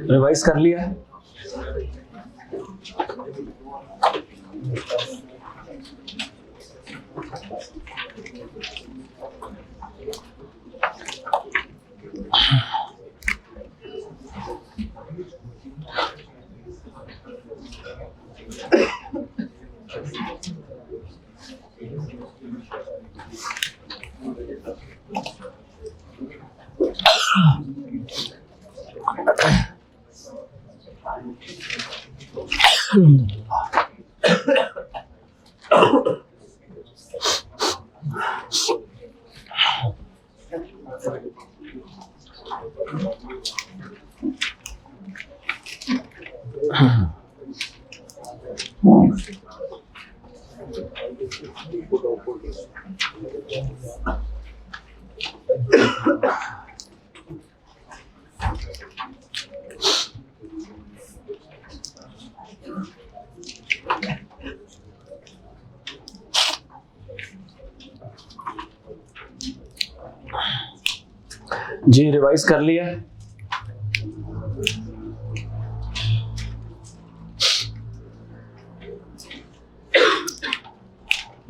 Revise कर लिया? जी revise कर लिया?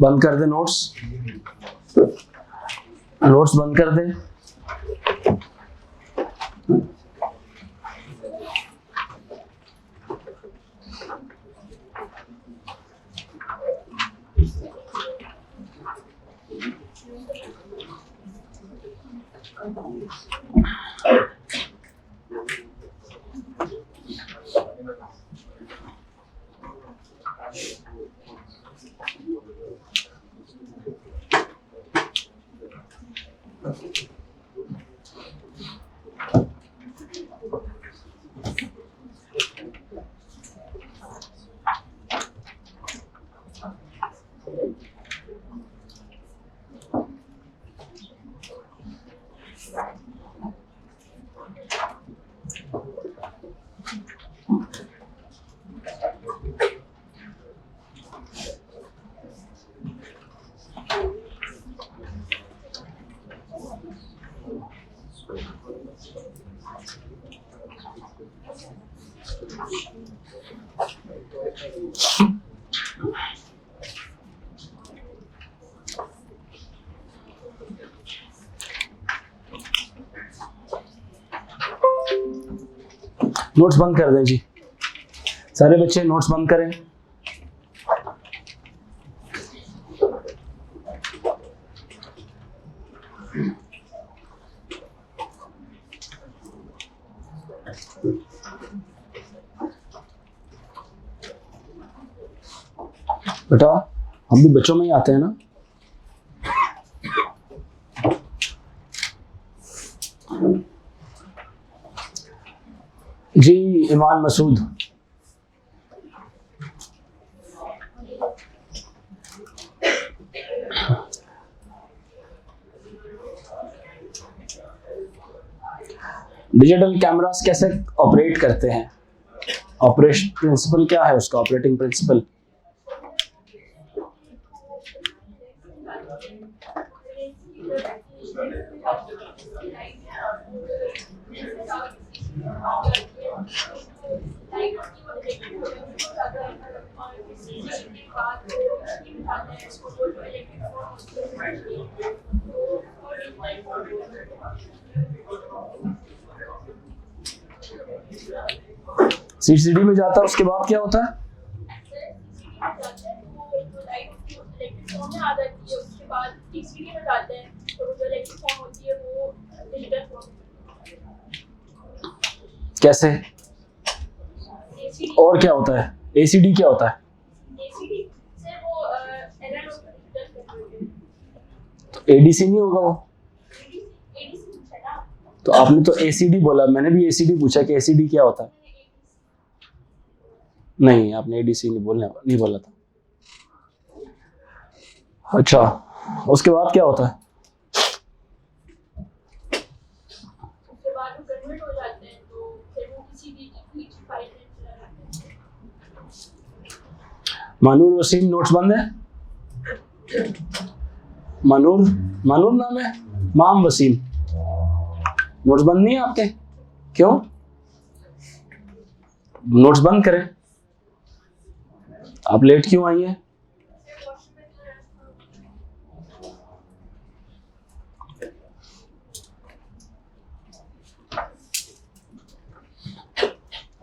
बंद कर दे नोट्स, नोट्स बंद कर दे। नोट्स बंद कर दें जी, सारे बच्चे नोट्स बंद करें। बेटा हम भी बच्चों में ही आते हैं ना। जी ईमान मसूद, डिजिटल कैमरास कैसे ऑपरेट करते हैं? ऑपरेशन प्रिंसिपल क्या है उसका, ऑपरेटिंग प्रिंसिपल? सीसीडी में जाता है, उसके बाद क्या होता है? कैसे? और क्या होता है? एसीडी क्या होता है? तो एडीसी नहीं होगा वो? तो आपने तो एसीडी बोला, मैंने भी एसीडी पूछा कि एसीडी क्या होता है। नहीं, आपने एडीसी नहीं बोला था। अच्छा, उसके बाद क्या होता है? मानूर वसीम नोट्स बंद है? मानूर नाम है? माम वसीम नोट्स बंद नहीं है आपके? क्यों? नोट्स बंद करें। आप लेट क्यों आई हैं?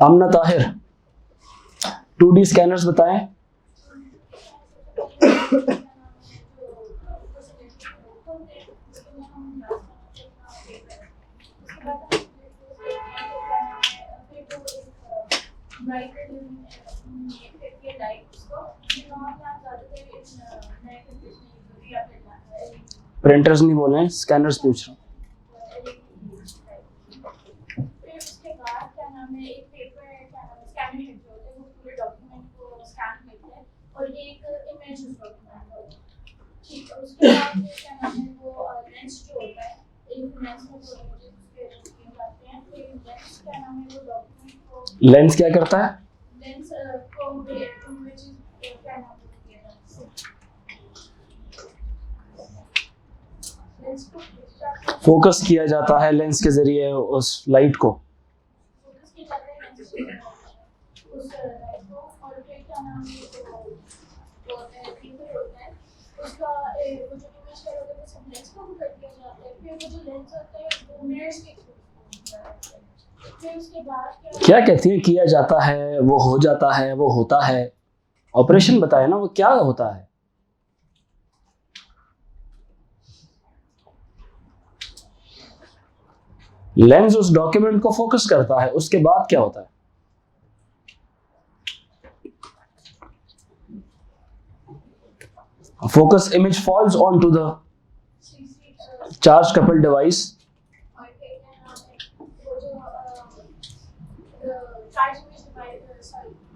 आमना ताहिर, 2D स्कैनर्स बताएं। प्रिंटर्स नहीं बोल रहे हैं, स्कैनर्स पूछ रहा हूँ। लेंस क्या करता है? फोकस किया जाता है लेंस के जरिए उस लाइट को। क्या कहती है किया जाता है? वो हो जाता है, वो होता है। ऑपरेशन बताए ना, वो क्या होता है? लेंस उस डॉक्यूमेंट को फोकस करता है, उसके बाद क्या होता है? Focus image falls on to the charge couple device.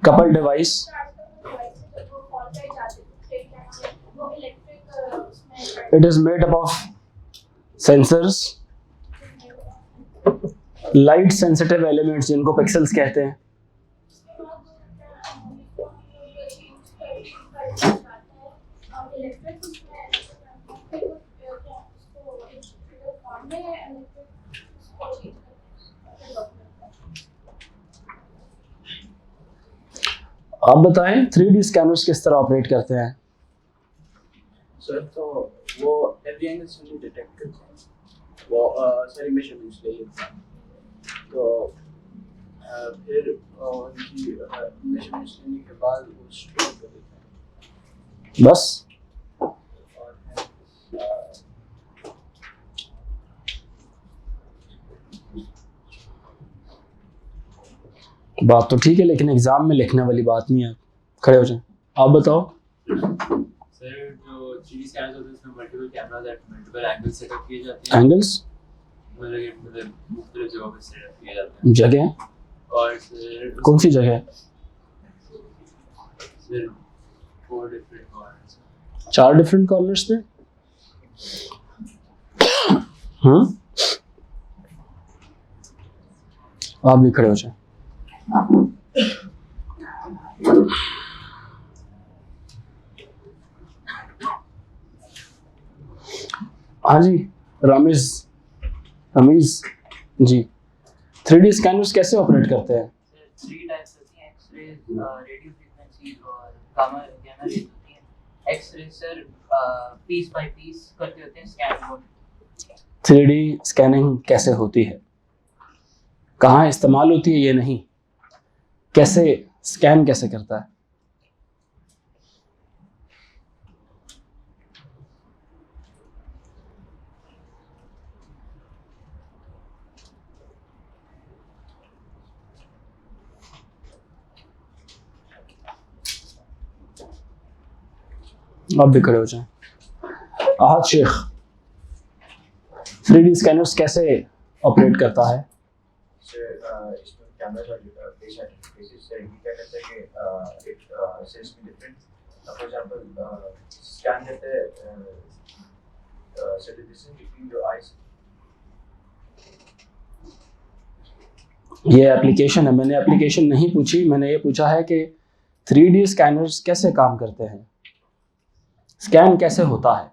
Couple device it is made up of sensors, light sensitive elements जिनको पिक्सेल्स कहते हैं। आप बताएं 3D स्कैनर्स किस तरह ऑपरेट करते हैं? सर तो वो एवरी एंगल से डिटेक्ट करते हैं, वो सारी मेजरमेंट्स ले लेते हैं, तो फिर उनकी मेजरमेंट्स लेने के बाद वो स्टोर कर देते हैं बस। बात तो ठीक है, लेकिन एग्जाम में लिखने वाली बात नहीं है। खड़े हो जाएं। आप बताओ सर, जो 3D स्कैनर्स होते हैं उसमें multiple cameras at multiple angles setup किए जाते हैं। एंगल्स मतलब मुख्तलिफ जगहों पे सेटअप किए जाते हैं। जगह? और सर कौन सी जगह? Sir 4 different corners, 4 different corners पे। आप भी खड़े हो जाए। हाँ जी, रमेश रमेश जी, 3D स्कैनर्स कैसे ऑपरेट करते हैं? थ्री टाइप्स होती हैं, एक्सरेज, रेडियो फ्रीक्वेंसीज और गामा गामा रेज होती हैं। X ray sir piece by piece करते होते हैं स्कैन को। 3D स्कैनिंग कैसे होती है, कहाँ इस्तेमाल होती है, ये नहीं, कैसे स्कैन कैसे करता है? आप भी खड़े हो जाएं। आहद शेख, 3D स्कैनर्स कैसे ऑपरेट करता है? इसमें कैमरा का बेसिस से ये क्या कहते हैं कि एक सेल्स में डिफरेंट फॉर एग्जांपल स्कैन करते हैं so the distance between your eyes. ये एप्लीकेशन है, मैंने एप्लीकेशन नहीं पूछी, मैंने ये पूछा है कि 3D स्कैनर्स कैसे काम करते हैं, स्कैन कैसे होता है।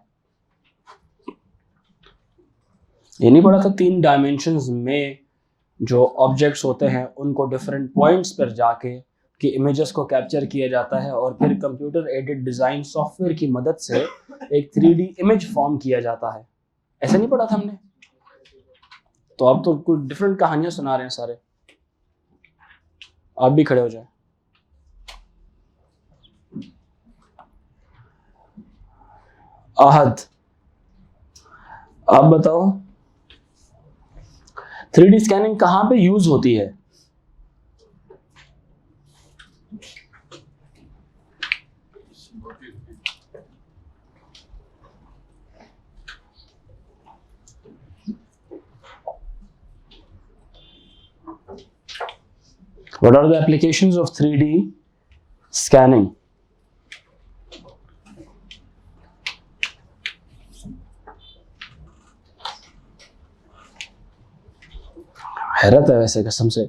ये नहीं पढ़ा था 3 डायमेंशंस में जो ऑब्जेक्ट्स होते हैं उनको डिफरेंट पॉइंट्स पर जाके कि इमेजेस को कैप्चर किया जाता है और फिर कंप्यूटर एडेड डिज़ाइन सॉफ्टवेयर की मदद से एक 3D इमेज फॉर्म किया जाता है। ऐसा नहीं पढ़ा था हमने? तो अब तो कुछ डिफरेंट कहानियां सुना रहे हैं सारे। आप भी खड़े हो जाए। आहद, आप बताओ 3D स्कैनिंग कहाँ पे यूज होती है? What are the applications of 3D scanning? हैरत है वैसे कसम से।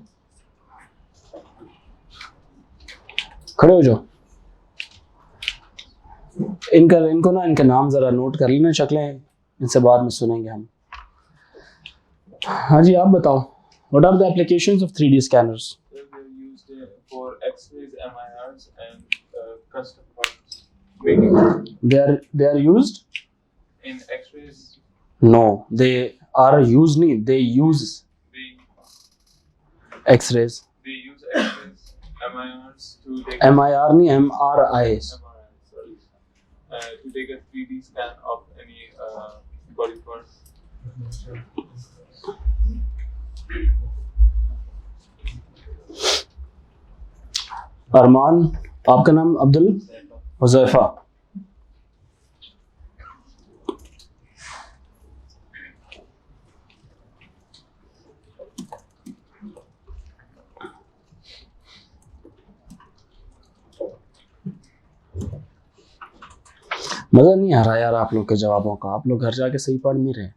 खड़े हो जाओ। इनको ना इनके नाम जरा नोट कर लेना, शक्लें इनसे बाद में सुनेंगे हम। हाँ जी, आप बताओ, what are the applications of 3D scanners? They're used for X-rays, MIRs, and custom parts making. They are used? In X-rays, No, they are used नहीं, they use they X-rays. use X-rays, MIRs to take MIR नहीं, MRIs. sorry, to take a 3D scan of any body part. अरमान, आपका नाम? अब्दुल हुज़ैफा। मज़ा नहीं आ रहा यार आप लोग के जवाबों का, आप लोग घर जाके सही पढ़ नहीं रहे।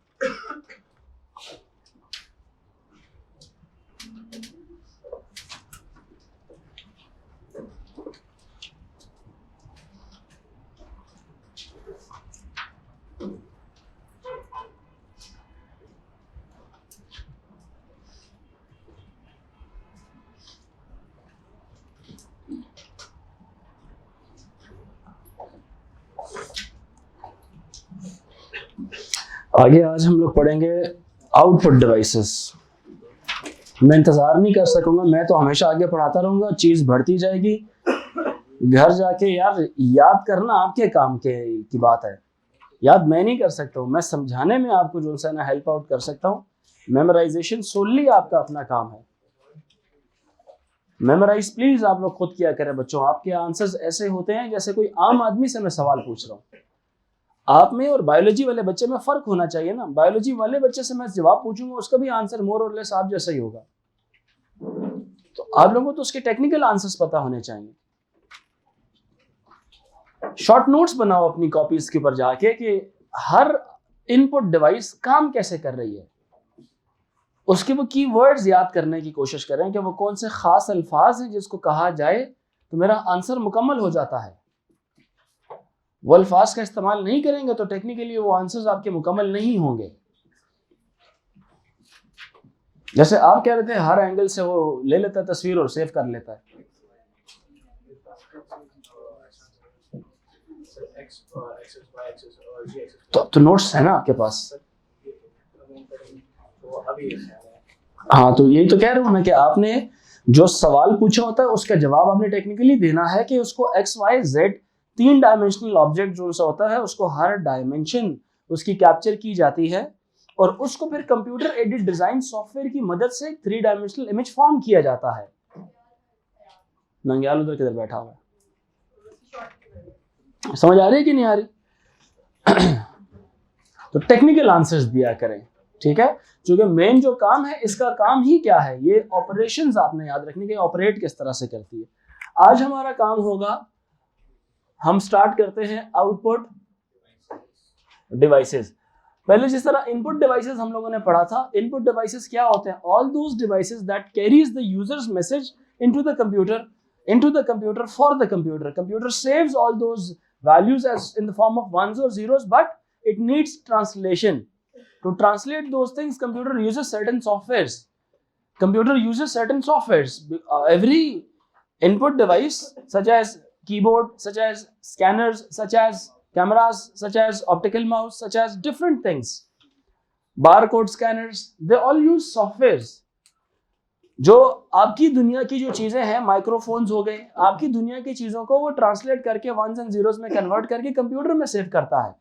आगे आज हम लोग पढ़ेंगे आउटपुट डिवाइसेस। मैं इंतज़ार नहीं कर सकूंगा, मैं तो हमेशा आगे पढ़ाता रहूंगा, चीज़ बढ़ती जाएगी। घर जाके यार याद करना आपके काम की बात है, याद मैं नहीं कर सकता हूँ। मैं समझाने में आपको जो सा ना हेल्प आउट कर सकता हूँ। मेमोराइजेशन सोनली आपका अपना काम है। मेमोराइज प्लीज आप लोग खुद किया करें बच्चों। आपके आंसर्स ऐसे होते हैं जैसे कोई आम आदमी से मैं सवाल पूछ रहा हूँ। आप में और बायोलॉजी वाले बच्चे में फर्क होना चाहिए ना। बायोलॉजी वाले बच्चे से मैं जवाब पूछूंगा, उसका भी आंसर मोर और लेस आप जैसा ही होगा। तो आप लोगों को तो उसके टेक्निकल आंसर्स पता होने चाहिए। शॉर्ट नोट्स बनाओ अपनी कॉपीज के ऊपर जाके कि हर इनपुट डिवाइस काम कैसे कर रही है। उसके वो कीवर्ड्स याद करने की कोशिश करें कि वो कौन से खास अल्फाज हैं जिसको कहा जाए तो मेरा आंसर मुकम्मल हो जाता है। वो अल्फाज का इस्तेमाल नहीं करेंगे तो टेक्निकली वो आंसर्स आपके मुकम्मल नहीं होंगे। जैसे आप कह रहे थे हर एंगल से वो ले लेता है तस्वीर और सेव कर लेता है। तो नोट्स है ना आपके पास? हाँ, तो यही तो कह रहा हूँ ना कि आपने जो सवाल पूछा होता है उसका जवाब आपने टेक्निकली देना है कि उसको x y z 3 dimensional object जो सा होता है उसको हर डायमेंशन उसकी कैप्चर की जाती है और उसको फिर कंप्यूटर एडेड डिजाइन सॉफ्टवेयर की मदद से 3 डायमेंशनल इमेज फॉर्म किया जाता है। नंग्याल उधर किधर बैठा हुआ है, समझ आ रही है कि नहीं आ रही? तो टेक्निकल आंसर्स दिया करें, ठीक है? क्योंकि मेन जो काम है इसका काम ही क्या है, ये ऑपरेशंस आपने याद रखने के, ऑपरेट किस तरह से करती है। आज हमारा काम होगा, हम स्टार्ट करते हैं आउटपुट डिवाइसेस। पहले जिस तरह इनपुट डिवाइसेस हम लोगों ने पढ़ा था, इनपुट डिवाइसेस क्या होते हैं? All those devices that carries the users message into the computer for the computer. Computer saves all those values as in the form of ones or zeros, but it needs translation. To translate those things, computer uses certain softwares. Every input device, such as keyboard, such as scanners, such as cameras, such as optical mouse, such as different things, barcode scanners, they all use softwares. जो आपकी दुनिया की जो चीजें हैं, microphones हो गए, आपकी दुनिया की चीजों को वो ट्रांसलेट करके वंस एंड जीरोस में कन्वर्ट करके कंप्यूटर में सेव करता है।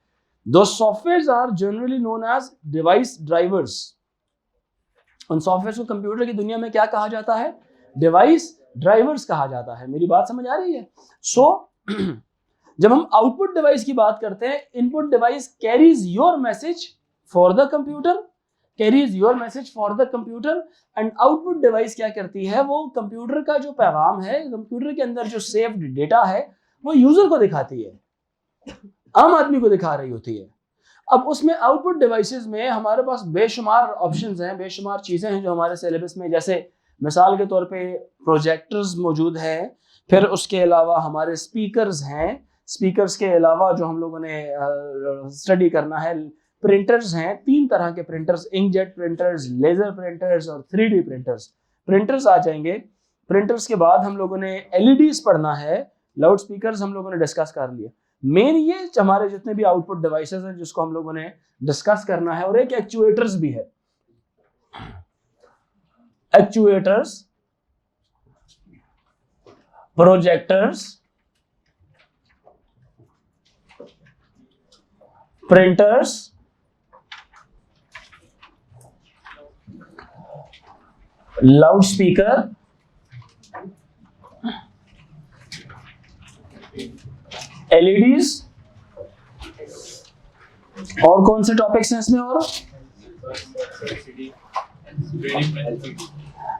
दो softwares are generally known as device drivers. उन सॉफ्टवेयर्स को कंप्यूटर की दुनिया में क्या कहा जाता है? डिवाइस ड्राइवर्स कहा जाता है। मेरी बात समझ आ रही है? जब हम आउटपुट डिवाइस की बात करते हैं, input device carries your message for the computer, and output device क्या करती है? वो कंप्यूटर का जो पैगाम है, कंप्यूटर के अंदर जो सेव्ड डेटा है, वो यूजर को दिखाती है, आम आदमी को दिखा रही होती है। अब उसमें आउटपुट डिवाइसेस में हमारे पास बेशुमार ऑप्शंस हैं, बेशुमार चीजें हैं जो हमारे सिलेबस में, जैसे मिसाल के तौर पे प्रोजेक्टर्स मौजूद हैं, फिर उसके अलावा हमारे स्पीकर्स हैं, स्पीकर्स के अलावा जो हम लोगों ने स्टडी करना है, प्रिंटर्स हैं, 3 तरह के printers, inkjet printers, laser printers और 3D प्रिंटर्स। प्रिंटर्स आ जाएंगे। प्रिंटर्स के बाद हम लोगों ने एलईडीज पढ़ना है, लाउड स्पीकर्स हम लोगों ने डिस्कस कर लिया। मेन ये हमारे जितने भी आउटपुट डिवाइसेस हैं जिसको हम लोगों ने डिस्कस करना है, और एक एक्चुएटर्स भी है। Actuators, projectors, printers, loud speaker, LEDs, और कौन से टॉपिक्स हैं इसमें? और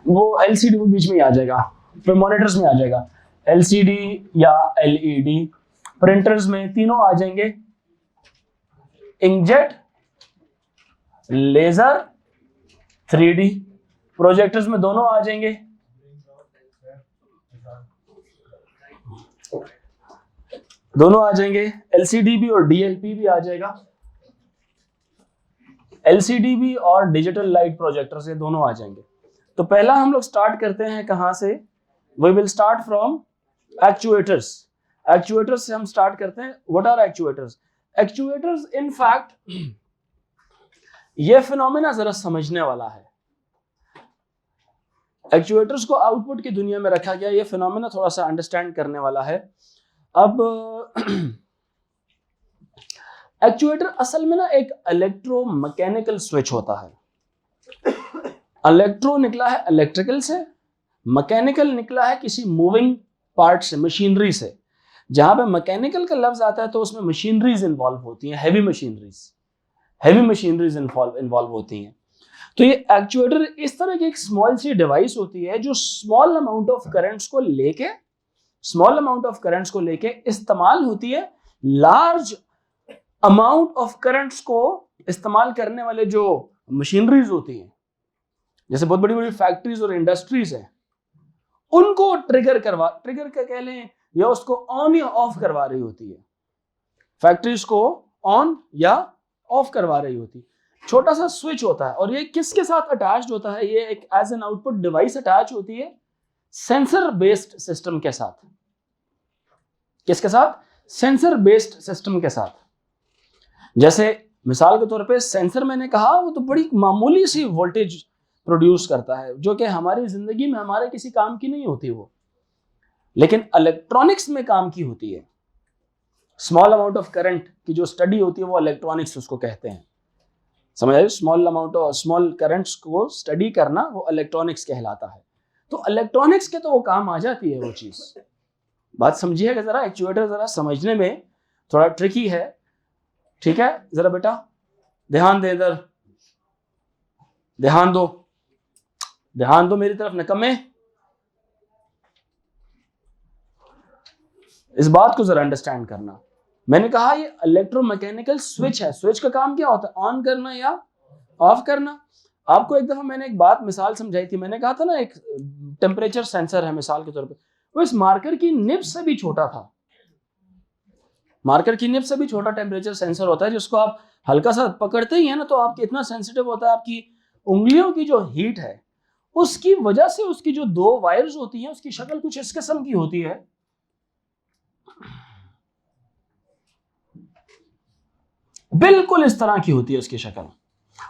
वो एलसीडी वो बीच में ही आ जाएगा, फिर मॉनिटर्स में आ जाएगा, एलसीडी या एलईडी। प्रिंटर्स में तीनों आ जाएंगे, इंकजेट, लेजर, 3D। प्रोजेक्टर्स में दोनों आ जाएंगे, एलसीडी भी और डीएलपी भी आ जाएगा। एलसीडी भी और डिजिटल लाइट प्रोजेक्टर से दोनों आ जाएंगे। तो पहला हम लोग स्टार्ट करते हैं कहां से? We will start from actuators. Actuators से हम स्टार्ट करते हैं। What are actuators? Actuators in fact ये फिनोमेना जरा समझने वाला है। एक्चुएटर्स को आउटपुट की दुनिया में रखा गया, ये फिनोमेना थोड़ा सा अंडरस्टैंड करने वाला है। अब एक्चुएटर असल में ना एक इलेक्ट्रोमैकेनिकल स्विच होता है। इलेक्ट्रो निकला है इलेक्ट्रिकल से, मैकेनिकल निकला है किसी मूविंग पार्ट से, मशीनरी से। जहां पे मैकेनिकल का लफ्ज आता है तो उसमें मशीनरीज इन्वॉल्व होती हैं, हैवी मशीनरीज इन्वॉल्व होती हैं। तो ये एक्चुएटर इस तरह की एक स्मॉल सी डिवाइस होती है जो स्मॉल अमाउंट ऑफ करंट्स को लेके इस्तेमाल होती है। लार्ज अमाउंट ऑफ करंट्स को इस्तेमाल करने वाले जो मशीनरीज होती हैं जैसे बहुत बड़ी बड़ी फैक्ट्रीज और इंडस्ट्रीज है, उनको ट्रिगर क्या कह लें, या उसको ऑन या ऑफ करवा रही होती है, फैक्ट्रीज को ऑन या ऑफ करवा रही होती है। छोटा सा स्विच होता है, और ये किसके साथ अटैच्ड होता है, ये एक as an output device attach होती है सेंसर बेस्ड सिस्टम के साथ। किसके साथ? सेंसर बेस्ड सिस्टम के साथ। जैसे मिसाल के तौर पे सेंसर मैंने कहा, वो तो बड़ी मामूली सी वोल्टेज प्रोड्यूस करता है जो कि हमारी जिंदगी में हमारे किसी काम की नहीं होती वो, लेकिन इलेक्ट्रॉनिक्स में काम की होती है। स्मॉल अमाउंट ऑफ करंट की जो स्टडी होती है वो इलेक्ट्रॉनिक्स उसको कहते हैं, समझ आए? स्मॉल करंट्स को स्टडी करना वो इलेक्ट्रॉनिक्स कहलाता है। तो इलेक्ट्रॉनिक्स के तो वो काम आ जाती है वो चीज। बात समझिएगा जरा, एक्चुएटर जरा समझने में थोड़ा ट्रिकी है, ठीक है? जरा बेटा ध्यान दे, इधर ध्यान दो मेरी तरफ, नकम्मे। इस बात को जरा अंडरस्टैंड करना। मैंने कहा ये इलेक्ट्रोमैकेनिकल स्विच है। स्विच का काम क्या होता है? ऑन करना या ऑफ करना। आपको एक दफा मैंने एक बात मिसाल समझाई थी, मैंने कहा था ना एक टेम्परेचर सेंसर है मिसाल के तौर पे, वो इस मार्कर की निब से भी छोटा था। मार्कर की निब से भी छोटा टेम्परेचर सेंसर होता है, जिसको आप हल्का सा पकड़ते ही है ना तो आपकी इतना सेंसिटिव होता है, आपकी उंगलियों की जो हीट है उसकी वजह से उसकी जो दो वायर्स होती हैं उसकी शक्ल कुछ इस किस्म की होती है। बिल्कुल इस तरह की होती है उसकी शक्ल,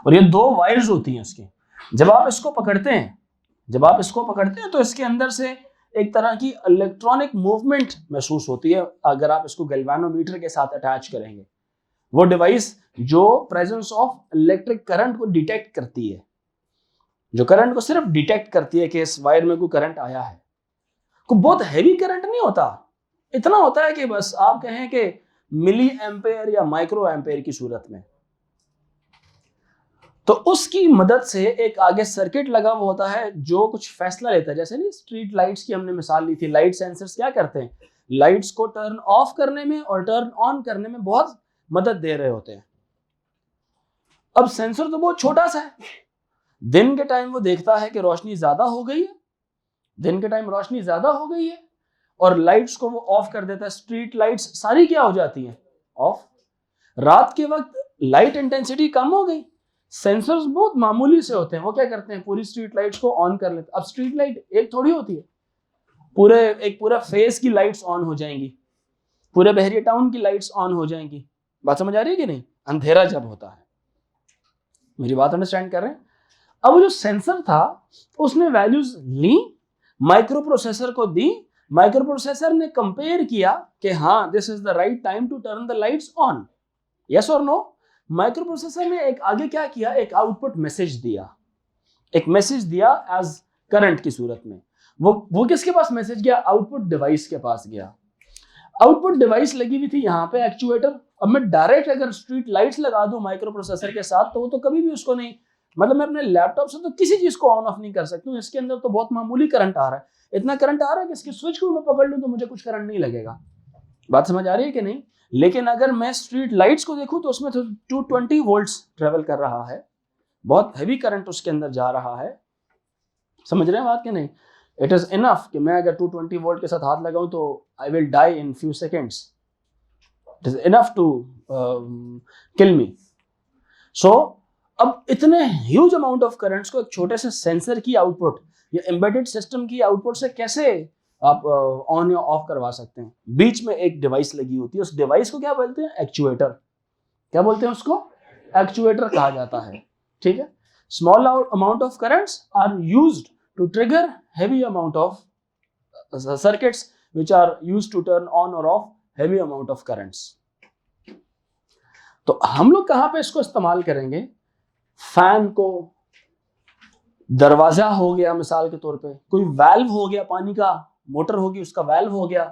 और ये दो वायर्स होती हैं उसकी। जब आप इसको पकड़ते हैं तो इसके अंदर से एक तरह की इलेक्ट्रॉनिक मूवमेंट महसूस होती है। अगर आप इसको गैल्वेनोमीटर के साथ अटैच करेंगे, वो डिवाइस जो प्रेजेंस ऑफ इलेक्ट्रिक करंट को डिटेक्ट करती है, जो करंट को सिर्फ डिटेक्ट करती है कि इस वायर में कोई करंट आया है। कोई बहुत हैवी करंट नहीं होता, इतना होता है कि बस आप कहें कि मिली एम्पेयर या माइक्रो एम्पेयर की सूरत में। तो उसकी मदद से एक आगे सर्किट लगा हुआ होता है जो कुछ फैसला लेता है। जैसे नहीं स्ट्रीट लाइट्स की हमने मिसाल ली थी, लाइट सेंसर्स क्या करते हैं? लाइट्स को टर्न ऑफ करने में और टर्न ऑन करने में बहुत मदद दे रहे होते हैं। अब सेंसर तो बहुत छोटा सा है, दिन के टाइम वो देखता है कि रोशनी ज्यादा हो गई है, और लाइट्स को वो ऑफ कर देता है। स्ट्रीट लाइट्स सारी क्या हो जाती हैं? ऑफ। रात के वक्त लाइट इंटेंसिटी कम हो गई, सेंसर्स बहुत मामूली से होते हैं, वो क्या करते हैं? पूरी स्ट्रीट लाइट्स को ऑन कर लेते हैं। अब स्ट्रीट लाइट एक थोड़ी होती है, पूरा फेस की लाइट्स ऑन हो जाएंगी, पूरे बहरिया टाउन की लाइट्स ऑन हो जाएंगी। बात समझ आ रही है कि नहीं? अंधेरा जब होता है, मेरी बात अंडरस्टैंड कर रहे हैं? अब वो जो सेंसर था उसने वैल्यूज ली, माइक्रो प्रोसेसर को दी, माइक्रो प्रोसेसर ने कंपेयर किया कि हाँ this is the right time to turn the lights on, yes और नो। माइक्रो प्रोसेसर ने एक आगे क्या किया? एक आउटपुट मैसेज दिया, एज करंट की सूरत में। वो किसके पास मैसेज गया? आउटपुट डिवाइस के पास गया। आउटपुट डिवाइस लगी हुई थी यहाँ पे एक्चुएटर। अब मैं डायरेक्ट अगर स्ट्रीट लाइट्स लगा दूं माइक्रो प्रोसेसर के साथ तो वो तो कभी भी उसको नहीं, मतलब मैं अपने लैपटॉप से तो किसी चीज को ऑन ऑफ नहीं कर सकता हूँ। इसके अंदर तो बहुत मामूली करंट आ रहा है, इतना करंट आ रहा है कि इसके स्विच को मैं पकड़ लूं तो मुझे कुछ करंट नहीं लगेगा। बात समझ आ रही है कि नहीं? लेकिन अगर मैं स्ट्रीट लाइट्स को देखूं तो उसमें तो 220 वोल्ट्स ट्रेवल कर रहा है, बहुत हैवी करंट उसके अंदर जा रहा है। समझ रहे हैं बात कि नहीं? इट इज इनफ कि मैं अगर 220 वोल्ट के साथ हाथ लगाऊं तो I will die in few seconds. It is enough to kill me. So अब इतने ह्यूज अमाउंट ऑफ करंट्स को एक छोटे से सेंसर की आउटपुट या एम्बेडेड सिस्टम की आउटपुट से कैसे आप ऑन या ऑफ करवा सकते हैं? बीच में एक डिवाइस लगी होती है, उस डिवाइस को क्या बोलते हैं? एक्चुएटर। क्या बोलते हैं उसको? एक्चुएटर कहा जाता है, ठीक है? Small amount of currents are used to trigger heavy amount of circuits which are used to turn on और off heavy amount of currents. तो हम लोग कहां पे इसको इस्तेमाल करेंगे? फैन को, दरवाजा हो गया मिसाल के तौर पे, कोई वाल्व हो गया, पानी का मोटर होगी उसका वाल्व हो गया,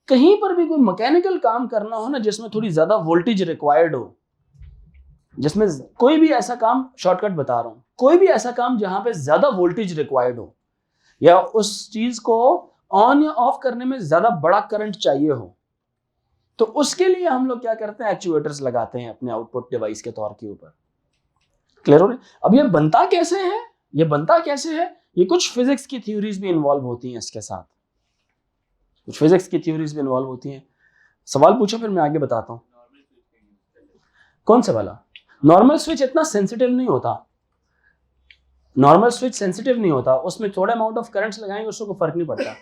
कहीं पर भी कोई मैकेनिकल काम करना हो ना जिसमें थोड़ी ज्यादा वोल्टेज रिक्वायर्ड हो, जिसमें कोई भी ऐसा काम, शॉर्टकट बता रहा हूं, कोई भी ऐसा काम जहां पे ज्यादा वोल्टेज रिक्वायर्ड हो या उस चीज को ऑन या ऑफ करने में ज्यादा बड़ा करंट चाहिए हो, तो उसके लिए हम लोग क्या करते हैं? एक्चुएटर्स लगाते हैं अपने आउटपुट डिवाइस के तौर के ऊपर। क्लियर हो रहा है? अब ये बनता कैसे है? ये बनता कैसे है? ये कुछ फिजिक्स की थ्योरीज भी इन्वॉल्व होती हैं इसके साथ, कुछ फिजिक्स की थ्योरीज भी इन्वॉल्व होती हैं। सवाल पूछो फिर मैं आगे बताता हूँ। कौन सा वाला? नॉर्मल स्विच इतना सेंसिटिव नहीं होता, नॉर्मल स्विच सेंसिटिव नहीं होता, उसमें थोड़ा अमाउंट ऑफ करंट्स लगाएंगे उसको फर्क नहीं पड़ता।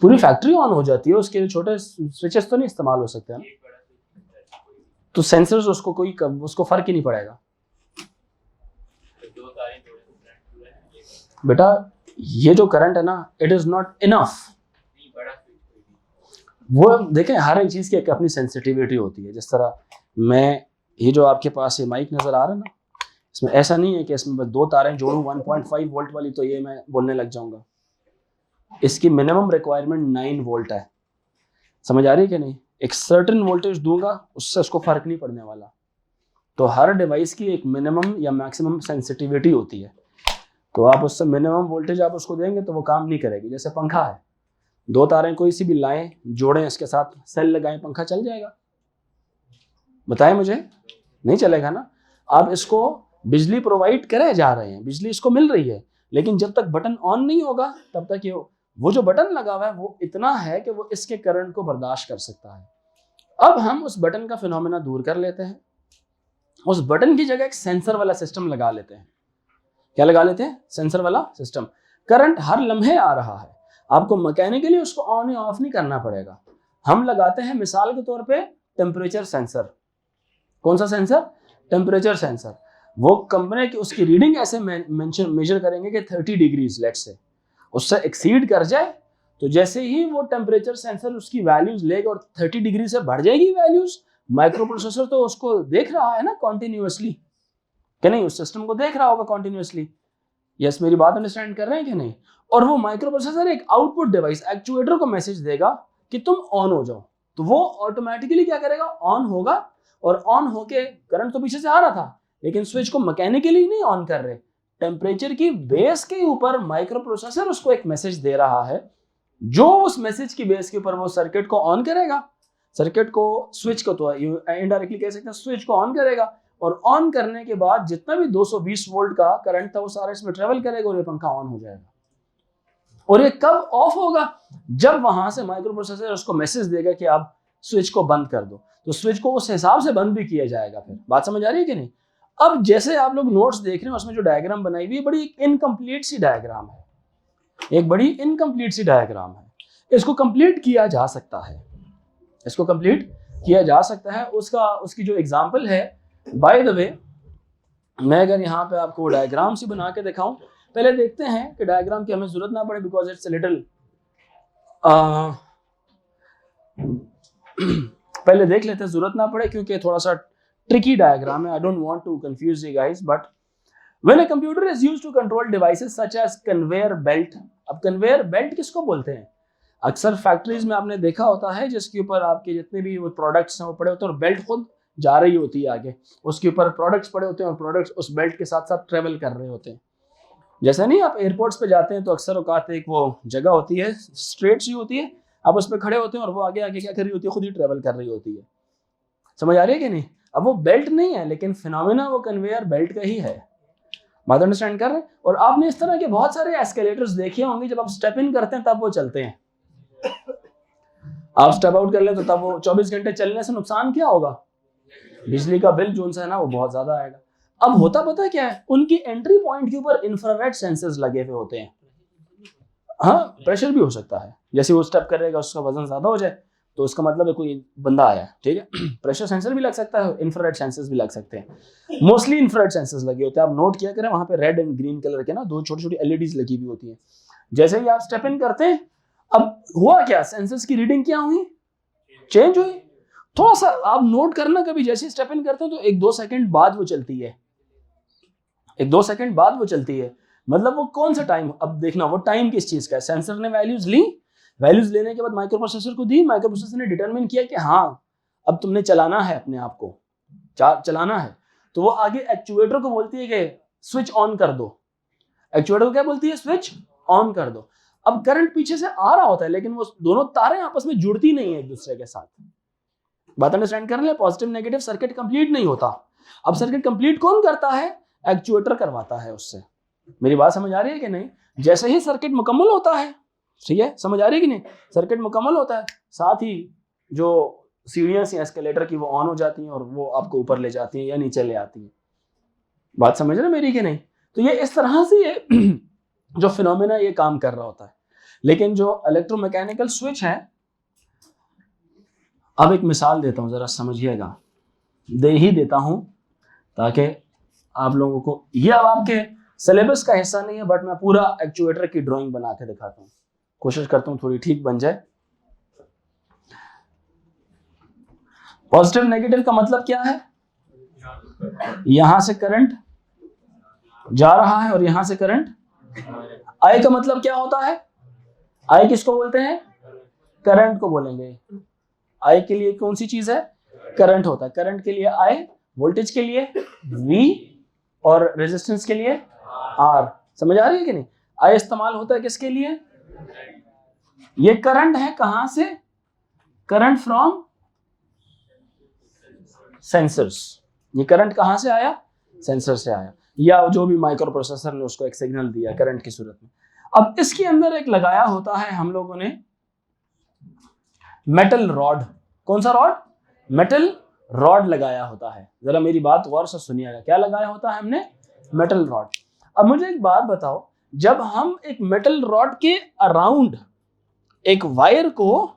पूरी फैक्ट्री ऑन हो जाती है, उसके छोटे स्विचेस तो नहीं इस्तेमाल हो सकते हैं ना, तो सेंसर्स उसको उसको फर्क ही नहीं पड़ेगा। बेटा ये जो करंट है ना, इट इज नॉट इनफ। वो देखें हर एक चीज की एक अपनी सेंसिटिविटी होती है। जिस तरह मैं ये जो आपके पास ये माइक नजर आ रहा है ना, इसमें ऐसा नहीं है कि इसमें बस 2 तारें जोड़ूं 1.5 वोल्ट वाली तो ये मैं बोलने लग जाऊंगा। इसकी मिनिमम रिक्वायरमेंट 9 वोल्ट है। समझ आ रही है कि नहीं? एक सर्टेन वोल्टेज दूंगा उससे उसको फर्क नहीं पड़ने वाला। तो हर डिवाइस की एक मिनिमम या मैक्सिमम सेंसिटिविटी होती है, तो आप उससे मिनिमम वोल्टेज आप उसको देंगे तो वो काम नहीं करेगी। जैसे पंखा है, 2 तारें कोई सी भी लाएं, जोड़ें, इसके साथ सेल लगाएं, पंखा चल जाएगा? बताएं मुझे, नहीं चलेगा ना। आप इसको बिजली प्रोवाइड करे जा रहे हैं, बिजली इसको मिल रही है, लेकिन जब तक बटन ऑन नहीं होगा तब तक ये वो जो बटन लगा हुआ है वो इतना है कि वो इसके करंट को बर्दाश्त कर सकता है। अब हम उस बटन का फिनोमेना दूर कर लेते हैं, उस बटन की जगह एक सेंसर वाला सिस्टम लगा लेते हैं। क्या लगा लेते हैं? सेंसर वाला सिस्टम। करंट हर लम्हे आ रहा है, आपको मैकेनिकली उसको ऑन या ऑफ नहीं करना पड़ेगा। हम लगाते हैं मिसाल के तौर पे टेम्परेचर सेंसर। कौन सा सेंसर? Temperature sensor. वो कंपनी की उसकी रीडिंग ऐसे मेजर करेंगे कि 30 डिग्रीज लेट से, उससे एक्सीड कर जाए तो जैसे ही वो टेम्परेचर सेंसर उसकी वैल्यूज लेगा और 30 डिग्री से बढ़ जाएगी वैल्यूज, माइक्रो प्रोसेसर तो उसको देख रहा है ना कॉन्टिन्यूसली, कि नहीं? उस सिस्टम को देख रहा होगा कॉन्टिन्यूसली। यस, मेरी बात अंडरस्टैंड कर रहे हैं कि नहीं? और वो माइक्रो प्रोसेसर एक आउटपुट डिवाइस एक्चुएटर को मैसेज देगा कि तुम ऑन हो जाओ, तो वो ऑटोमेटिकली क्या करेगा? ऑन होगा। और ऑन होके करंट तो पीछे से आ रहा था, लेकिन स्विच को मैकेनिकली नहीं ऑन कर रहे, टेम्परेचर की बेस के ऊपर माइक्रो प्रोसेसर उसको एक मैसेज दे रहा है, जो उस मैसेज की बेस के ऊपर वो सर्किट को ऑन करेगा। सर्किट को, स्विच को तो इनडायरेक्टली कह सकते हैं, स्विच को ऑन करेगा, और ऑन करने के बाद जितना भी 220 वोल्ट का करंट था वो सारा इसमें ट्रेवल करेगा और ये पंखा ऑन हो जाएगा। और ये कब ऑफ होगा? जब वहां से माइक्रो प्रोसेसर उसको मैसेज देगा कि आप स्विच को बंद कर दो, तो स्विच को उस हिसाब से बंद भी किया जाएगा। फिर बात समझ आ रही है कि नहीं? अब जैसे आप लोग नोट्स देख रहे हैं, उसमें जो डायग्राम बनाई हुई है बड़ी इनकम्प्लीट सी डायग्राम है, एक बड़ी इनकम्प्लीट सी डायग्राम है। इसको कंप्लीट किया जा सकता है, इसको कंप्लीट किया जा सकता है। उसकी जो एग्जांपल है, बाय द वे, मैं अगर यहाँ पे आपको डायग्राम से बना के दिखाऊं, पहले देखते हैं कि डायग्राम की हमें जरूरत ना पड़े, बिकॉज इट्स लिटिल पहले देख लेते हैं, जरूरत ना पड़े, क्योंकि थोड़ा सा ट्रिकी डायग्राम है। I don't want to confuse you guys, but when a computer is used to control devices such as conveyor belt. अब कन्वेयर बेल्ट किसको बोलते हैं? अक्सर फैक्ट्रीज में आपने देखा होता है जिसके ऊपर आपके जितने भी वो प्रोडक्ट्स हैं वो पड़े होते हैं और बेल्ट खुद जा रही होती है आगे, उसके ऊपर प्रोडक्ट्स पड़े होते हैं और प्रोडक्ट्स उस बेल्ट के साथ साथ ट्रेवल कर रहे होते हैं। जैसे नहीं, आप एयरपोर्ट्स पे जाते हैं तो अक्सर औकात एक वो जगह होती है, स्ट्रेट सी होती है, आप उस पर खड़े होते हैं और वो आगे आगे क्या कर रही होती है? खुद ही ट्रेवल कर रही होती है। समझ आ रही है कि नहीं? अब वो बेल्ट नहीं है, लेकिन फिनोमेना वो कन्वेयर बेल्ट का ही है। बात अंडरस्टैंड कर रहे हैं? और आपने इस तरह के बहुत सारे एस्केलेटर्स देखे होंगे, जब आप स्टेप इन करते हैं तब वो चलते हैं। आप स्टेप आउट कर ले तो तब वो 24 घंटे चलने से नुकसान क्या होगा? बिजली का बिल जो है ना वो बहुत ज्यादा आएगा। अब होता पता क्या है? उनकी एंट्री पॉइंट के ऊपर इंफ्रारेड सेंसर्स लगे हुए होते हैं। हाँ, प्रेशर भी हो सकता है, जैसे वो स्टेप करेगा उसका वजन ज्यादा हो जाए तो उसका मतलब है कोई बंदा आया है, ठीक है। प्रेशर सेंसर भी लग सकता है, इंफ्रारेड सेंसर्स भी लग सकते हैं। मोस्टली इंफ्रारेड सेंसर्स लगे होते हैं। आप नोट किया करें, वहां पे रेड एंड ग्रीन कलर के ना 2 छोटी छोटी एलईडीज लगी हुई होती हैं। जैसे ही आप स्टेप इन करते हैं, अब हुआ क्या? सेंसर्स की रीडिंग क्या हुई? चेंज हुई। थोड़ा सा आप नोट करना, कभी जैसे स्टेप इन करते हो तो 1-2 सेकंड बाद वो चलती है, 1-2 सेकंड बाद वो चलती है। मतलब वो कौन सा टाइम? अब देखना वो टाइम किस चीज का है। सेंसर ने वैल्यूज ली, वैल्यूज लेने के बाद माइक्रो प्रोसेसर को दी, माइक्रो प्रोसेसर ने डिटरमिन किया कि हाँ अब तुमने चलाना है, अपने आप को चलाना है, तो वो आगे एक्चुएटर को बोलती है कि स्विच ऑन कर दो। एक्चुएटर को क्या बोलती है? स्विच ऑन कर दो। अब करंट पीछे से आ रहा होता है, लेकिन वो दोनों तारें आपस में जुड़ती नहीं है एक दूसरे के साथ। बात अंडरस्टैंड कर ले? पॉजिटिव नेगेटिव सर्किट कंप्लीट नहीं होता। अब सर्किट कंप्लीट कौन करता है? एक्चुएटर करवाता है उससे। मेरी बात समझ आ रही है कि नहीं? जैसे ही सर्किट मुकम्मल होता है, ठीक है, समझ आ रही है कि नहीं? सर्किट मुकम्मल होता है, साथ ही जो सीढ़ियां सी एस्केलेटर की वो ऑन हो जाती हैं और वो आपको ऊपर ले जाती हैं या नीचे ले आती हैं। बात समझ रहे मेरी कि नहीं? तो ये इस तरह से ये जो फिनोमेना ये काम कर रहा होता है। लेकिन जो इलेक्ट्रोमैकेनिकल स्विच है, अब एक मिसाल देता हूं, जरा समझिएगा, दे ही देता हूं ताकि आप लोगों को, ये अब आपके सिलेबस का हिस्सा नहीं है, बट मैं पूरा एक्चुएटर की ड्राइंग बना के दिखाता हूं, कोशिश करता हूं थोड़ी ठीक बन जाए। पॉजिटिव नेगेटिव का मतलब क्या है? यहां से करंट जा रहा है और यहां से करंट। आई का मतलब क्या होता है? आई किसको बोलते हैं? करंट को बोलेंगे। आई के लिए कौन सी चीज है? करंट होता है। करंट के लिए आई, वोल्टेज के लिए V और रेजिस्टेंस के लिए R। समझ आ रही है कि नहीं? आई इस्तेमाल होता है किसके लिए? ये करंट है कहां से? Current from sensors. ये करंट कहां से आया? सेंसर से आया, या जो भी माइक्रो प्रोसेसर ने उसको एक सिग्नल दिया करंट की सूरत में। अब इसके अंदर एक लगाया होता है हम लोगों ने मेटल रॉड। कौन सा रॉड? मेटल रॉड लगाया होता है। जरा मेरी बात गौर से सुनिएगा, क्या लगाया होता है हमने? Metal rod. अब मुझे एक बात बताओ, जब हम एक मेटल रॉड के अराउंड एक वायर को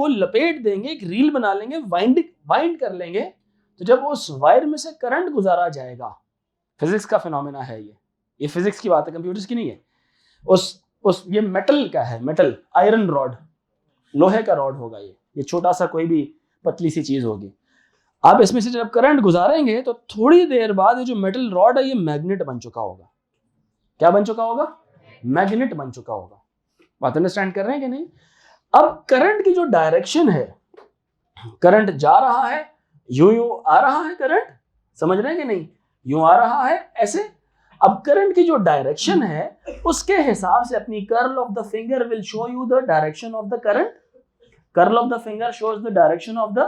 लपेट देंगे, एक रील बना लेंगे, वाइंड कर लेंगे, तो जब उस वायर में से करंट गुजारा जाएगा, फिजिक्स का फिनोमेना है ये फिजिक्स की बात है, कंप्यूटर्स की नहीं है। ये मेटल का है, मेटल आयरन रॉड, लोहे का रॉड होगा ये छोटा सा कोई भी पतली सी चीज होगी। आप इसमें से जब करंट गुजारेंगे तो थोड़ी देर बाद ये जो मेटल रॉड है ये मैग्नेट बन चुका होगा। क्या बन चुका होगा? मैग्नेट बन चुका होगा। बात अंडरस्टैंड कर रहे हैं कि नहीं? अब करंट की जो डायरेक्शन है, करंट जा रहा है, यूं आ रहा है करंट, समझ रहे हैं कि नहीं? यूं आ रहा है ऐसे। अब करंट की जो डायरेक्शन है उसके हिसाब से अपनी curl of the finger will show you the direction of the current. Curl of the finger shows the direction of the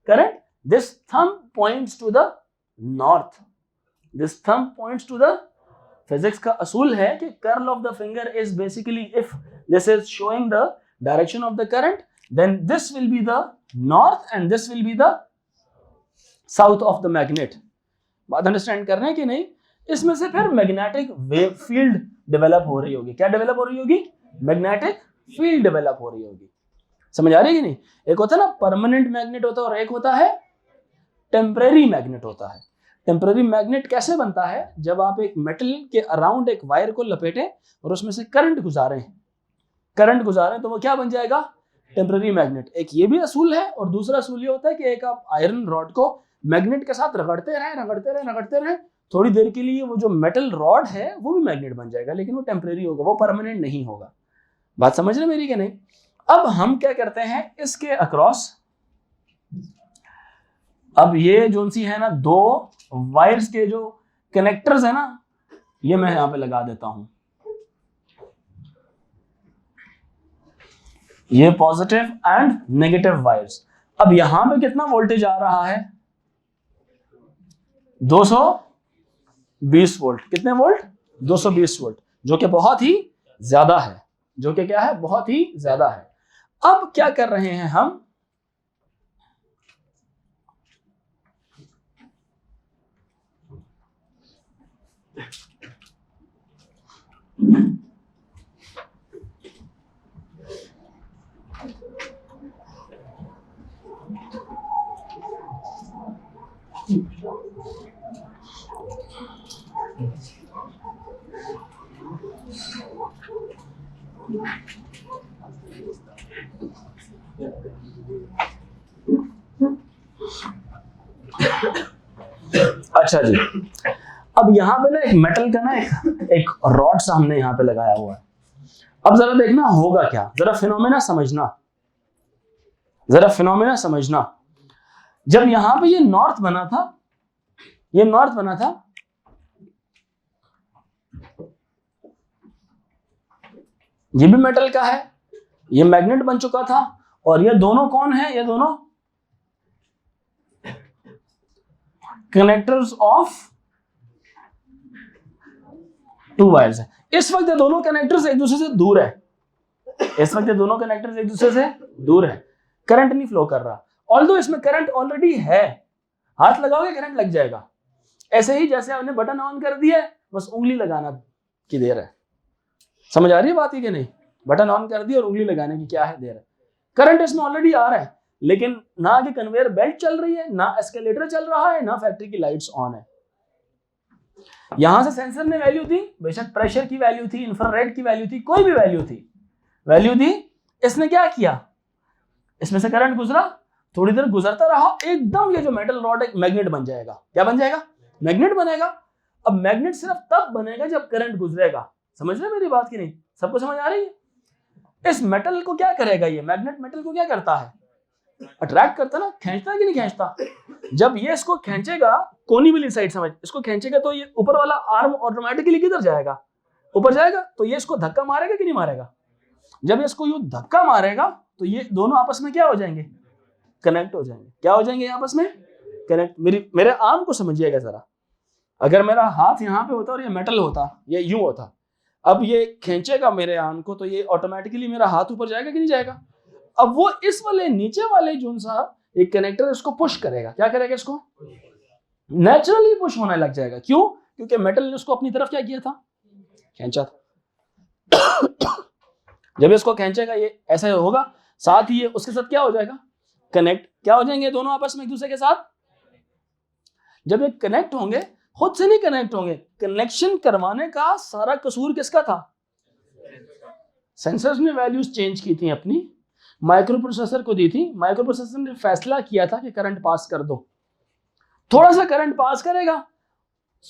current. This thumb points to the north. This thumb points to the, physics का असूल है कि curl of the finger is basically, if this is showing the direction of the current, then this will be the north and this will be the south of the magnet। बात understand कर रहे हैं कि नहीं? इसमें से फिर magnetic wave field develop हो रही होगी। क्या डेवलप हो रही होगी? मैग्नेटिक फील्ड डेवलप हो रही होगी। समझ आ रही है कि नहीं? एक होता है ना परमानेंट मैग्नेट होता है और एक होता है टेम्परेरी मैग्नेट होता है। टेम्परेरी मैग्नेट कैसे बनता है? जब आप एक मेटल के अराउंड एक वायर को लपेटें और उसमें से करंट गुजारें तो वो क्या बन जाएगा? Temporary magnet. एक ये भी असूल है और दूसरा असूल ये होता है कि एक आप आयरन रॉड को मैग्नेट के साथ रगड़ते रहे, थोड़ी देर के लिए वो जो मेटल रॉड है वो भी मैग्नेट बन जाएगा, लेकिन वो टेम्परेरी होगा, वो परमानेंट नहीं होगा। बात समझ रहे मेरी कि नहीं? अब हम क्या करते हैं इसके अक्रॉस, अब ये जो सी है ना, दो वायर्स के जो कनेक्टर्स है ना, ये मैं यहां पे लगा देता हूं। ये पॉजिटिव एंड नेगेटिव वायर्स। अब यहां पे कितना वोल्टेज आ रहा है? 220 वोल्ट। कितने वोल्ट? 220 वोल्ट, जो कि बहुत ही ज्यादा है, जो कि क्या है? बहुत ही ज्यादा है। अब क्या कर रहे हैं हम? अच्छा जी, अब यहां पे ना एक मेटल का ना एक रॉड सामने यहां पे लगाया हुआ है। अब जरा देखना होगा क्या, जरा फिनोमेना समझना। जब यहां पे ये नॉर्थ बना था, ये भी मेटल का है, ये मैग्नेट बन चुका था, और ये दोनों कौन है? ये दोनों कनेक्टर्स ऑफ टू वायर्स है। इस वक्त ये दोनों कनेक्टर्स एक दूसरे से दूर है, इस वक्त ये दोनों कनेक्टर्स एक दूसरे से दूर है, करंट नहीं फ्लो कर रहा। ऑल्दो इसमें करंट ऑलरेडी है, हाथ लगाओगे करंट लग जाएगा। ऐसे ही जैसे आपने बटन ऑन कर दिया है, बस उंगली लगाना की देर है। समझ आ रही है बात ही कि नहीं? बटन ऑन कर दिया और उंगली लगाने की क्या है देर है। करंट इसमें ऑलरेडी आ रहा है, लेकिन ना आगे कन्वेयर बेल्ट चल रही है, ना एस्केलेटर चल रहा है, ना फैक्ट्री की लाइट्स ऑन है। यहां से सेंसर ने वैल्यू दी, बेशक प्रेशर की वैल्यू थी, इंफ्रारेड की वैल्यू थी, कोई भी वैल्यू दी। इसने क्या किया, इसमें से करंट गुजरा, थोड़ी देर गुजरता रहा, एकदम ये जो मेटल रॉड एक मैग्नेट बन जाएगा। क्या बन जाएगा? मैग्नेट बनेगा। अब मैग्नेट सिर्फ तब बनेगा जब करंट गुजरेगा। समझ रहे मेरी बात की नहीं? सबको समझ आ रही है? इस मेटल को क्या करेगा ये मैग्नेट? मेटल को क्या करता है? अट्रैक्ट करता ना, खींचता है कि नहीं खींचता? जब ये इसको खींचेगा, कोनी वाली साइड समझ, इसको खींचेगा तो ये ऊपर वाला आर्म ऑटोमेटिकली किधर जाएगा? ऊपर जाएगा। तो ये इसको धक्का मारेगा कि नहीं मारेगा? जब इसको यूं धक्का मारेगा तो ये दोनों आपस में क्या हो जाएंगे? कनेक्ट हो जाएंगे। क्या हो जाएंगे आपस में? कनेक्ट। मेरे आर्म को समझिएगा जरा। अगर मेरा हाथ यहाँ पे होता और ये मेटल होता, ये यूं होता, अब ये खींचेगा मेरे आर्म को तो ये ऑटोमेटिकली मेरा हाथ ऊपर जाएगा कि नहीं जाएगा? अब वो इस वाले नीचे वाले जो सा एक कनेक्टर इसको पुश करेगा। क्या करेगा? इसको नेचुरली पुश होने लग जाएगा। क्यों? क्योंकि मेटल ने उसको अपनी तरफ क्या किया था? खींचा था। जब इसको खींचेगा ये ऐसा होगा, साथ ही ये उसके साथ क्या हो जाएगा? कनेक्ट। क्या हो जाएंगे दोनों आपस में एक दूसरे के साथ? जब ये कनेक्ट होंगे, खुद से नहीं कनेक्ट होंगे, कनेक्शन करवाने का सारा कसूर किसका था? सेंसर्स ने वैल्यूज चेंज की थी अपनी, माइक्रो प्रोसेसर को दी थी। माइक्रो प्रोसेसर ने फैसला किया था कि करंट पास कर दो, थोड़ा सा करंट पास करेगा,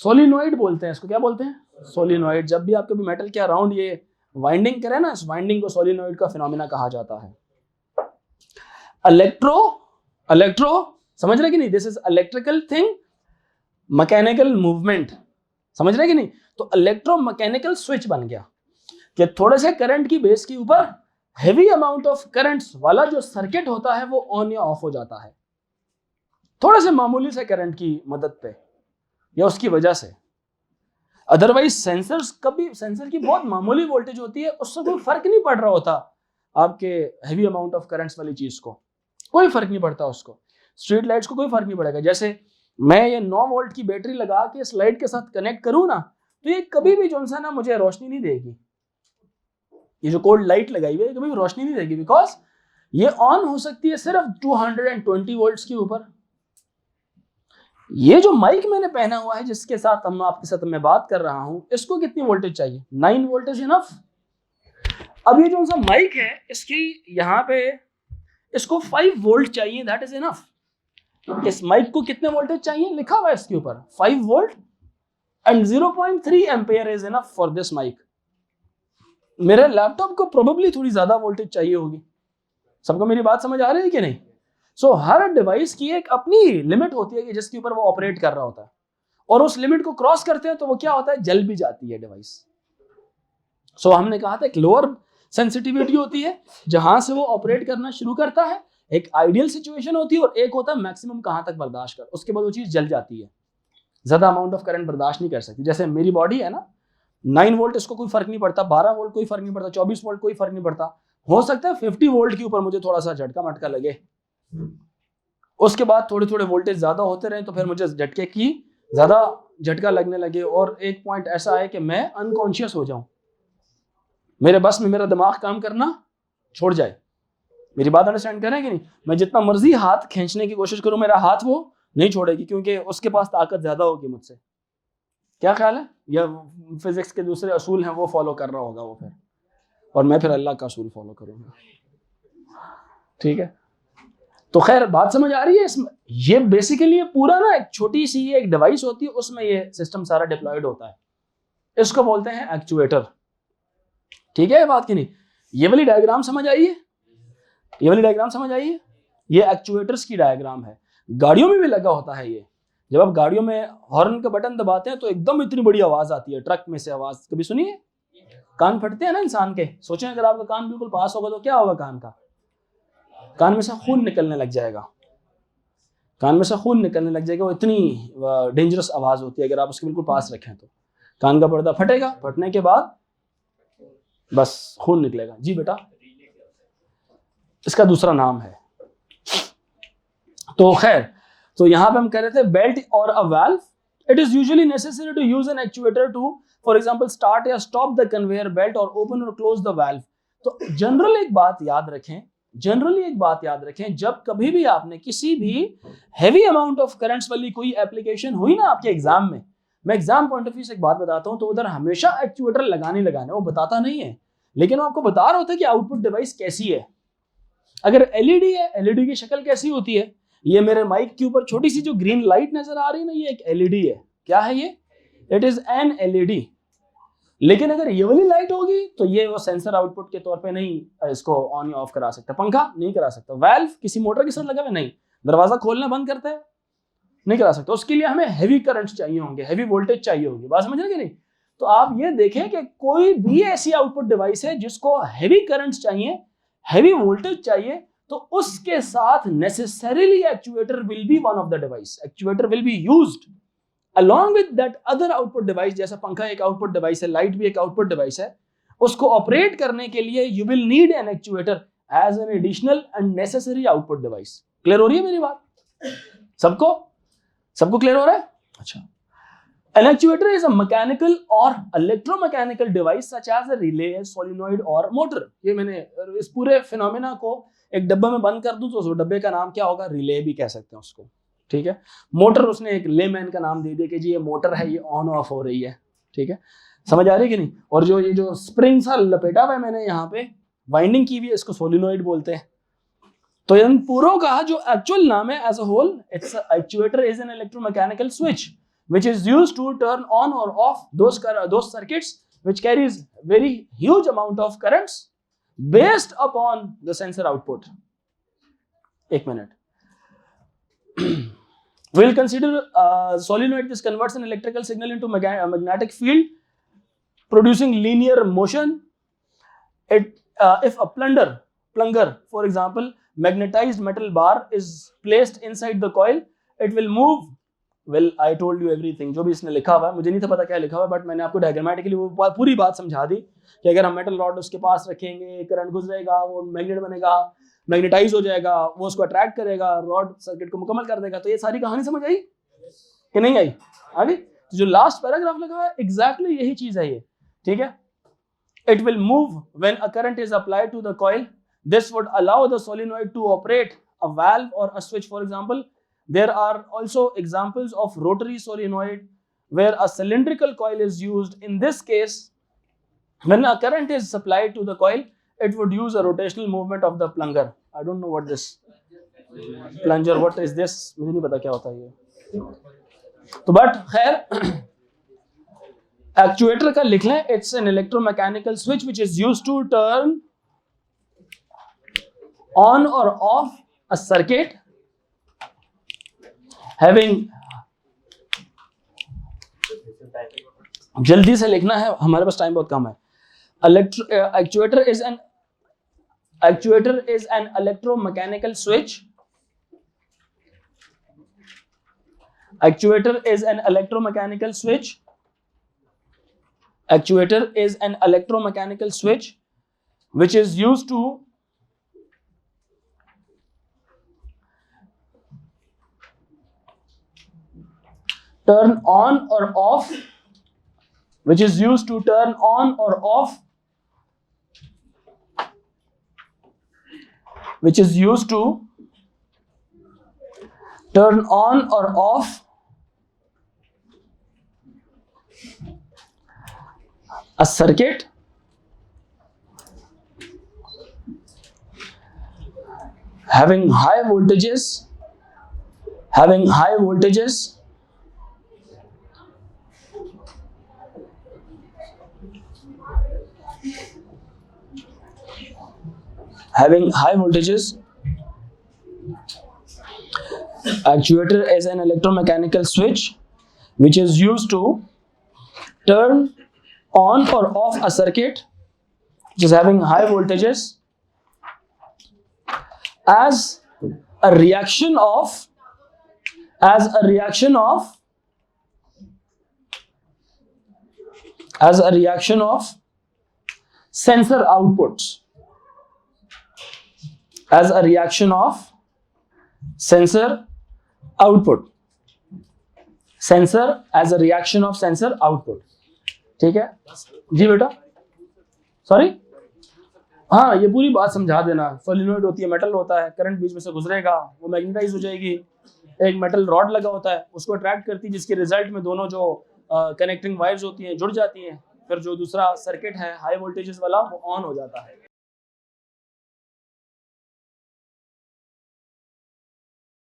सोलिनॉइड बोलते हैं इसको। क्या बोलते हैं? सोलिनॉइड। जब भी आप कभी मेटल के अराउंड ये वाइंडिंग करें ना, इस वाइंडिंग को सोलिनॉइड का फिनोमेना कहा जाता है। इलेक्ट्रो समझ रहे कि नहीं? This is electrical thing, mechanical movement. समझ रहे कि नहीं? तो इलेक्ट्रो मैकेनिकल स्विच बन गया कि थोड़े से करंट की बेस के ऊपर हेवी अमाउंट ऑफ करंट्स वाला जो सर्किट होता है वो ऑन या ऑफ हो जाता है, थोड़े से मामूली से करंट की मदद पे या उसकी वजह से। अदरवाइज सेंसर की बहुत मामूली वोल्टेज होती है, उससे कोई फर्क नहीं पड़ रहा होता आपके हेवी अमाउंट ऑफ करंट्स वाली चीज को, कोई फर्क नहीं पड़ता उसको। स्ट्रीट लाइट्स को कोई फर्क नहीं पड़ेगा। जैसे मैं ये 9 वोल्ट की बैटरी लगा के इस लाइट के साथ कनेक्ट करूं ना, तो ये कभी भी जो सा ना मुझे रोशनी नहीं देगी। ये जो कोल्ड लाइट लगाई हुई है कभी भी रोशनी नहीं देगी, बिकॉज ये ऑन हो सकती है सिर्फ 220 वोल्ट्स के ऊपर। ये जो माइक मैंने पहना हुआ है जिसके साथ आपके साथ मैं बात कर रहा हूं, इसको कितनी वोल्टेज चाहिए? 9 वोल्ट इज इनफ। अब ये जो सा माइक है इसकी यहाँ पे इसको 5 वोल्ट चाहिए, दैट इज इनफ। इस माइक को कितने वोल्टेज चाहिए? लिखा हुआ है इसके ऊपर 5 volt and 0.3 ampere is enough for this mic. मेरे लैपटॉप को प्रोबेबली थोड़ी ज्यादा वोल्टेज चाहिए होगी। सबको मेरी बात समझ आ रही है कि नहीं? सो हर डिवाइस की एक अपनी लिमिट होती है कि जिसके ऊपर वो ऑपरेट कर रहा होता है, और उस लिमिट को क्रॉस करते हैं तो वो क्या होता है? जल भी जाती है डिवाइस। सो हमने कहा था एक लोअर सेंसिटिविटी होती है जहां से वो ऑपरेट करना शुरू करता है, एक आइडियल सिचुएशन होती है, और एक होता है मैक्सिमम कहां तक बर्दाश्त कर, उसके बाद वो चीज जल जाती है, ज्यादा अमाउंट ऑफ करंट बर्दाश्त नहीं कर सकती। जैसे मेरी बॉडी है ना, 9 वोल्ट इसको कोई फर्क नहीं पड़ता, 12 वोल्ट कोई फर्क नहीं पड़ता, 24 वोल्ट कोई फर्क नहीं पड़ता। हो सकता है 50 वोल्ट के ऊपर मुझे थोड़ा सा झटका मटका लगे, उसके बाद थोड़े थोड़े वोल्टेज ज्यादा होते रहे तो फिर मुझे झटके की ज्यादा झटका लगने लगे, और एक पॉइंट ऐसा है कि मैं अनकॉन्शियस हो जाऊं, मेरे बस में मेरा दिमाग काम करना छोड़ जाए। मेरी बात अंडरस्टैंड करें कि नहीं? मैं जितना मर्जी हाथ खींचने की कोशिश करूं, मेरा हाथ वो नहीं छोड़ेगी, क्योंकि उसके पास ताकत ज्यादा होगी मुझसे। क्या ख्याल है? या फिजिक्स के दूसरे असूल हैं वो फॉलो कर रहा होगा वो फिर, और मैं फिर अल्लाह का असूल फॉलो करूंगा। ठीक है, तो खैर बात समझ आ रही है? इसमें ये बेसिकली पूरा ना एक छोटी सी एक डिवाइस होती है, उसमें ये सिस्टम सारा डिप्लॉयड होता है, इसको बोलते हैं एक्चुएटर। ठीक है बात की नहीं? ये वाली डायग्राम समझ आई है? ये वाली डायग्राम समझ आई है? ये एक्चुएटर्स की डायग्राम है। गाड़ियों में भी लगा होता है ये। जब आप गाड़ियों में हॉर्न का बटन दबाते हैं तो एकदम इतनी बड़ी आवाज आती है, ट्रक में से आवाज कभी सुनिए? कान फटते हैं ना इंसान के। सोचें अगर आपका कान बिल्कुल पास होगा तो क्या होगा? कान में से खून निकलने लग जाएगा। कान में से खून निकलने लग जाएगा, वो इतनी डेंजरस आवाज होती है, अगर आप उसके बिल्कुल पास रखें तो कान का पर्दा फटेगा, फटने के बाद बस खून निकलेगा। जी बेटा, इसका दूसरा नाम है। तो खैर, तो यहां पे हम कह रहे थे बेल्ट और a valve, it is usually necessary to use an actuator to for example start या स्टॉप द कन्वेयर बेल्ट और ओपन और क्लोज द वाल्व। तो जनरली एक बात याद रखें, जब कभी भी आपने किसी भी हैवी अमाउंट ऑफ करंट्स वाली कोई एप्लीकेशन हुई ना आपके एग्जाम में, मैं एग्जाम पॉइंट ऑफ व्यू से एक बात बताता हूं, तो उधर हमेशा एक्चुएटर लगाने वो बताता नहीं है, लेकिन वो आपको बता रहा होता है कि आउटपुट डिवाइस कैसी है। अगर एलईडी है, एलईडी की शक्ल कैसी होती है, ये मेरे माइक के ऊपर छोटी सी जो ग्रीन लाइट नजर आ रही है ना, ये एक एलईडी है। क्या है ये? It is an LED. लेकिन अगर ये वाली लाइट होगी तो ये वो सेंसर आउटपुट के तौर पे नहीं इसको ऑन या ऑफ करा सकता, पंखा नहीं करा सकता, वाल्व किसी मोटर के साथ लगा हुआ नहीं, दरवाजा खोलना बंद करता है नहीं करा सकता। उसके लिए हमें हैवी करंट चाहिए होंगे, हैवी वोल्टेज चाहिए होगी। बात समझ रहे कि नहीं? तो आप ये देखें कि कोई भी ऐसी आउटपुट डिवाइस है जिसको हैवी करंट चाहिए, हैवी वोल्टेज चाहिए, तो उसके साथ necessarily actuator will be one of the device, actuator will be used along with that other output device। जैसा पंखा एक आउटपुट डिवाइस है, लाइट भी एक आउटपुट डिवाइस है, उसको ऑपरेट करने के लिए you will need an actuator as an additional and necessary output device। Clear हो रही है मेरी बात? सबको क्लियर हो रहा है? अच्छा। An actuator is a mechanical or electromechanical device such as a relay, solenoid or motor। ये मैंने इस पूरे फिनोमेना को एक डब्बे में बंद कर दूं तो उस डब्बे का नाम क्या होगा? रिले भी कह सकते हैं उसको, ठीक है। मोटर उसने एक लेमैन का नाम दे दिया कि जी ये मोटर है, ये ऑन ऑफ हो रही है, ठीक है। समझ आ रही है कि नहीं? और ये जो स्प्रिंग सा लपेटा हुआ है मैंने यहाँ पे, वाइंडिंग की हुई है, इसको सोलिनॉइड बोलते हैं। तो इन पूरों का जो एक्चुअल नाम है as a whole, its actuator is an electromechanical switch which is used to turn on or off those circuits which carries very huge amount of currents based upon the sensor output। एक minute, we'll consider solenoid। This converts an electrical signal into magnetic field producing linear motion। If a plunger for example magnetized metal bar is placed inside the coil, it will move। Well, I told you everything। जो भी इसने लिखा हुआ है, मुझे नहीं था पता क्या लिखा हुआ है, बट मैंने आपको डायग्रामेटिकली वो पूरी बात समझा दी कि अगर हम मेटल रॉड उसके पास रखेंगे, करंट गुजरेगा, वो मैग्नेट बनेगा, मैग्नेटाइज हो जाएगा, वो उसको अट्रैक्ट करेगा, रॉड सर्किट को मुकम्मल कर देगा। तो ये सारी कहानी समझ आई कि नहीं आई? आगे तो जो लास्ट पैराग्राफ लगा हुआ है एग्जैक्टली यही चीज है ये, ठीक है। It will move when a current is applied to the coil. This would allow the solenoid to operate a valve और a switch. For example, there are also examples of rotary solenoid where a cylindrical coil is used। In this case, when a current is supplied to the coil, it would use a rotational movement of the plunger। I don't know what this plunger, what is this, मुझे नहीं पता क्या होता है ये। तो but खैर actuator का लिख लें, it's an electromechanical switch which is used to turn on or off a circuit having, जल्दी से लिखना है, हमारे पास टाइम बहुत कम है। Actuator is an electromechanical switch। Actuator is an electromechanical switch। Actuator is an electromechanical switch which is used to turn on or off, which is used to turn on or off, which is used to turn on or off a circuit having high voltages, having high voltages Actuator is an electromechanical switch which is used to turn on or off a circuit which is having high voltages as a reaction of as a reaction of sensor outputs, as a reaction of sensor output, sensor as a reaction of sensor output. ठीक है जी बेटा, sorry, हाँ ये पूरी बात समझा देना। Solenoid होती है, मेटल होता है, करंट बीच में से गुजरेगा, वो मैग्नेटाइज हो जाएगी, एक मेटल रॉड लगा होता है उसको अट्रैक्ट करती है, जिसके रिजल्ट में दोनों जो कनेक्टिंग वायर्स होती हैं जुड़ जाती हैं, फिर जो दूसरा सर्किट है हाई वोल्टेजेस वाला वो ऑन हो जाता है।